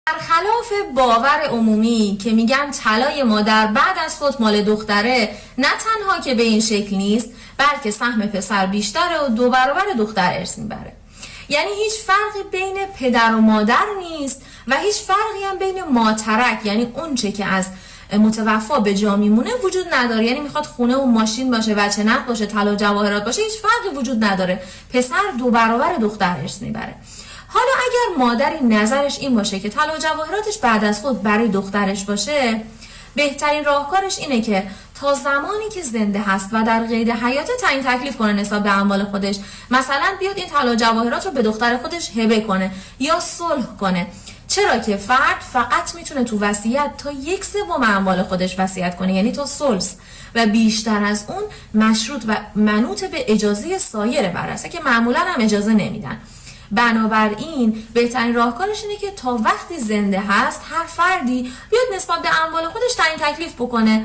برخلاف باور عمومی که میگن طلای مادر بعد از فوت مال دختره، نه تنها که به این شکل نیست بلکه سهم پسر بیشتره و 2 برابر دختر ارث میبره. یعنی هیچ فرقی بین پدر و مادر نیست و هیچ فرقی هم بین ماترک، یعنی اون چه که از متوفا به جا میمونه وجود نداره. یعنی میخواد خونه و ماشین باشه، بچه نق باشه، طلا و جواهرات باشه، هیچ فرقی وجود نداره. پسر 2 برابر دختر ارث میبره. حالا اگر مادری نظرش این باشه که طلا و جواهراتش بعد از خود برای دخترش باشه، بهترین راهکارش اینه که تا زمانی که زنده هست و در قید حیات تعیین تکلیف کنه نسبت به اموال خودش. مثلا بیاد این طلا و جواهرات رو به دختر خودش هبه کنه یا صلح کنه. چرا که فرد فقط میتونه تو وصیت تا 1/3 اموال خودش وصیت کنه، یعنی تا ثلث، و بیشتر از اون مشروط و منوط به اجازه سایر ورثه که معمولا هم اجازه نمیدن. بنابراین بهترین راهکارش اینه که تا وقتی زنده هست هر فردی بیاد نسبت به اموال خودش تعیین تکلیف بکنه.